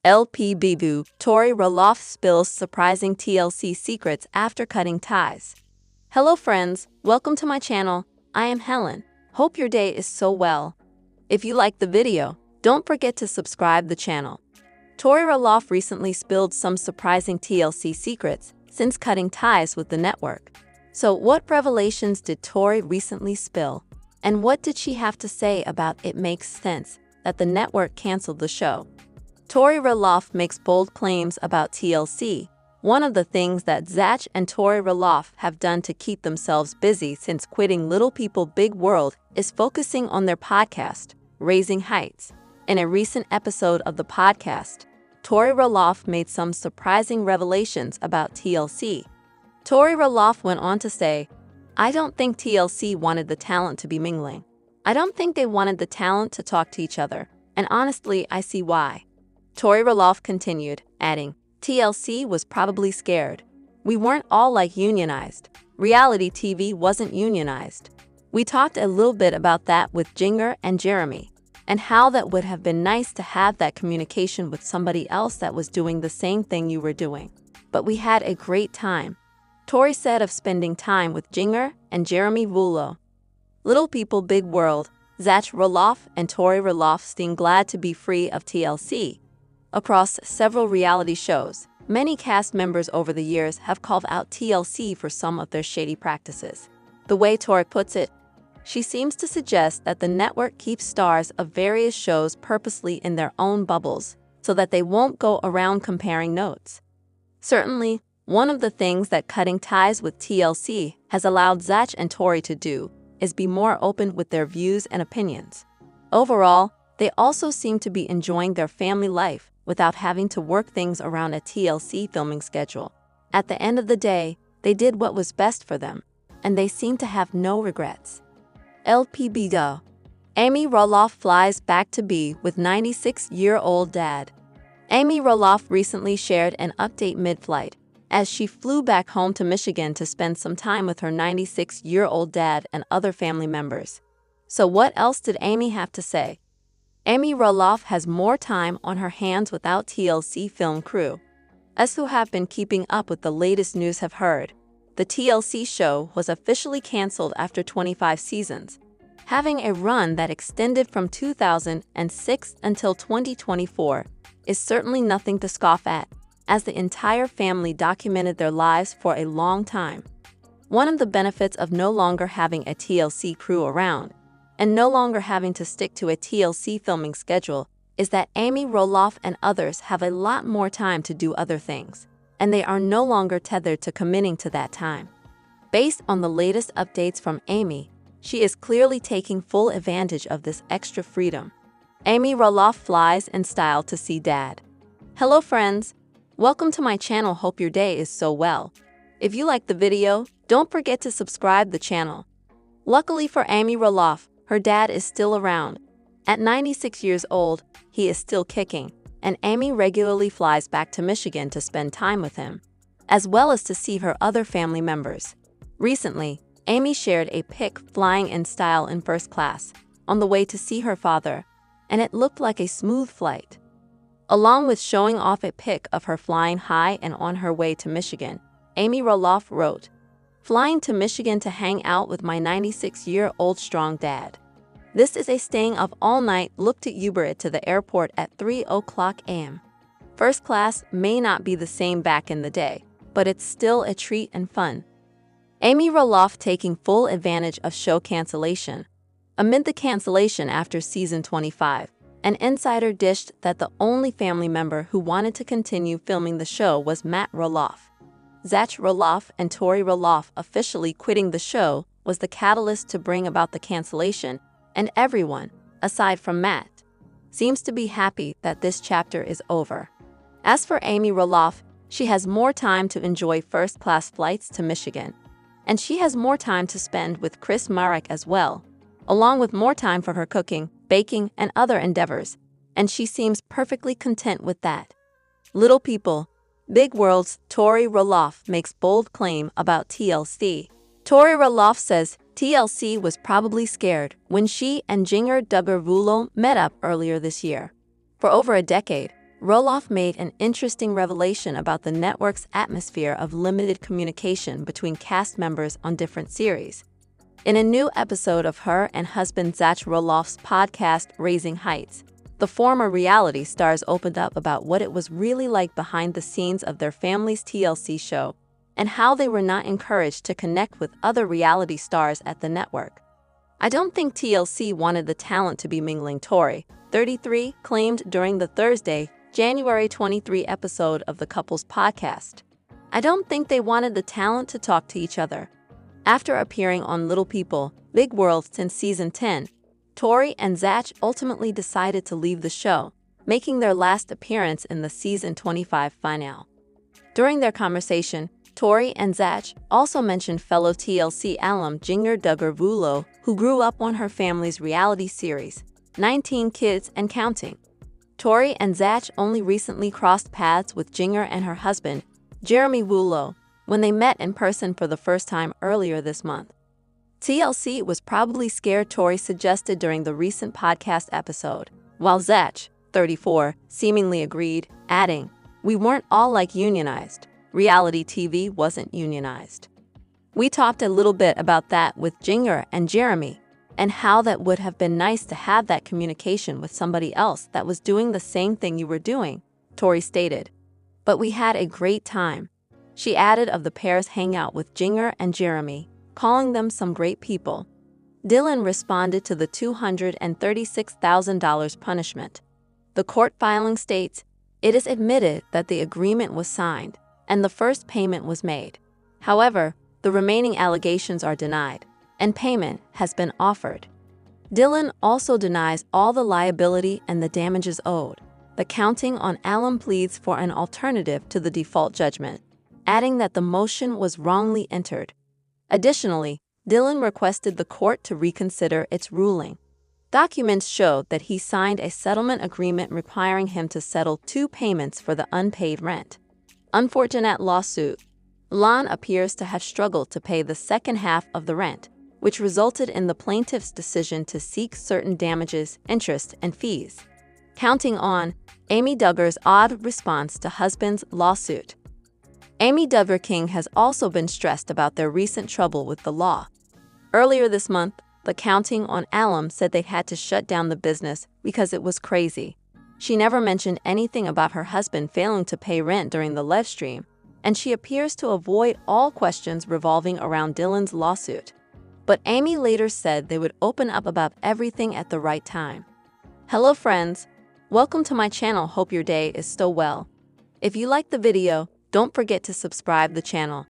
lpbw, Tori Roloff spills surprising TLC secrets after cutting ties. Hello friends, welcome to my channel. I am Helen. Hope your day is so well. If you like the video, don't forget to subscribe the channel. Tori Roloff recently spilled some surprising TLC secrets since cutting ties with the network. So what revelations did Tori recently spill? And what did she have to say about it makes sense that the network canceled the show? Tori Roloff makes bold claims about TLC. One of the things that Zach and Tori Roloff have done to keep themselves busy since quitting Little People Big World is focusing on their podcast, Raising Heights. In a recent episode of the podcast, Tori Roloff made some surprising revelations about TLC. Tori Roloff went on to say, "I don't think TLC wanted the talent to be mingling. I don't think they wanted the talent to talk to each other, and honestly, I see why." Tori Roloff continued, adding, "TLC was probably scared. We weren't all like unionized. Reality TV wasn't unionized. We talked a little bit about that with Jinger and Jeremy, and how that would have been nice to have that communication with somebody else that was doing the same thing you were doing. But we had a great time." Tori said of spending time with Jinger and Jeremy Rulo. Little People Big World, Zach Roloff and Tori Roloff seem glad to be free of TLC. Across several reality shows, many cast members over the years have called out TLC for some of their shady practices. The way Tori puts it, she seems to suggest that the network keeps stars of various shows purposely in their own bubbles so that they won't go around comparing notes. Certainly, one of the things that cutting ties with TLC has allowed Zach and Tori to do is be more open with their views and opinions. Overall, they also seem to be enjoying their family life without having to work things around a TLC filming schedule. At the end of the day, they did what was best for them, and they seem to have no regrets. lpbw. Amy Roloff flies back to be with 96-year-old dad. Amy Roloff recently shared an update mid-flight as she flew back home to Michigan to spend some time with her 96-year-old dad and other family members. So what else did Amy have to say? Amy Roloff has more time on her hands without TLC film crew. As who have been keeping up with the latest news have heard, the TLC show was officially canceled after 25 seasons, having a run that extended from 2006 until 2024 is certainly nothing to scoff at, as the entire family documented their lives for a long time. One of the benefits of no longer having a TLC crew around and no longer having to stick to a TLC filming schedule is that Amy Roloff and others have a lot more time to do other things, and they are no longer tethered to committing to that time. Based on the latest updates from Amy, she is clearly taking full advantage of this extra freedom. Amy Roloff flies in style to see dad. Hello friends, welcome to my channel. Hope your day is so well. If you like the video, don't forget to subscribe the channel. Luckily for Amy Roloff, her dad is still around. At 96 years old, he is still kicking, and Amy regularly flies back to Michigan to spend time with him, as well as to see her other family members. Recently, Amy shared a pic flying in style in first class on the way to see her father, and it looked like a smooth flight. Along with showing off a pic of her flying high and on her way to Michigan, Amy Roloff wrote, "Flying to Michigan to hang out with my 96-year-old strong dad. This is a staying up all night look to Uber it to the airport at 3:00 a.m. First class may not be the same back in the day, but it's still a treat and fun." Amy Roloff taking full advantage of show cancellation. Amid the cancellation after season 25, an insider dished that the only family member who wanted to continue filming the show was Matt Roloff. Zach Roloff and Tori Roloff officially quitting the show was the catalyst to bring about the cancellation, and everyone, aside from Matt, seems to be happy that this chapter is over. As for Amy Roloff, she has more time to enjoy first-class flights to Michigan, and she has more time to spend with Chris Marek as well, along with more time for her cooking, baking, and other endeavors, and she seems perfectly content with that. Little People Big World's Tori Roloff makes bold claim about TLC. Tori Roloff says TLC was probably scared when she and Jinger Rulo met up earlier this year. For over a decade, Roloff made an interesting revelation about the network's atmosphere of limited communication between cast members on different series. In a new episode of her and husband Zach Roloff's podcast, Raising Heights, the former reality stars opened up about what it was really like behind the scenes of their family's TLC show and how they were not encouraged to connect with other reality stars at the network. "I don't think TLC wanted the talent to be mingling," Tori, 33, claimed during the Thursday, January 23 episode of the couple's podcast. "I don't think they wanted the talent to talk to each other." After appearing on Little People, Big World since season 10, Tori and Zach ultimately decided to leave the show, making their last appearance in the season 25 finale. During their conversation, Tori and Zach also mentioned fellow TLC alum Jinger Duggar Vulo, who grew up on her family's reality series, 19 Kids and Counting. Tori and Zach only recently crossed paths with Jinger and her husband, Jeremy Vulo, when they met in person for the first time earlier this month. TLC was probably scared, Tori suggested during the recent podcast episode, while Zach, 34, seemingly agreed, adding, "We weren't all like unionized. Reality TV wasn't unionized." We talked a little bit about that with Jinger and Jeremy, and how that would have been nice to have that communication with somebody else that was doing the same thing you were doing, Tori stated. "But we had a great time." She added of the pair's hangout with Jinger and Jeremy, calling them some great people. Dylan responded to the $236,000 punishment. The court filing states, "It is admitted that the agreement was signed, and the first payment was made. However, the remaining allegations are denied, and payment has been offered." Dylan also denies all the liability and the damages owed. The Counting on alum pleads for an alternative to the default judgment, adding that the motion was wrongly entered. Additionally, Dylan requested the court to reconsider its ruling. Documents showed that he signed a settlement agreement requiring him to settle 2 payments for the unpaid rent. Unfortunate lawsuit. Lon appears to have struggled to pay the second half of the rent, which resulted in the plaintiff's decision to seek certain damages, interest, and fees. Counting on Amy Duggar's odd response to husband's lawsuit. Amy Duggar King has also been stressed about their recent trouble with the law. Earlier this month, the Counting on alum said they had to shut down the business because it was crazy. She never mentioned anything about her husband failing to pay rent during the live stream, and she appears to avoid all questions revolving around Dylan's lawsuit. But Amy later said they would open up about everything at the right time. Hello friends, welcome to my channel. Hope your day is still well. If you liked the video, don't forget to subscribe the channel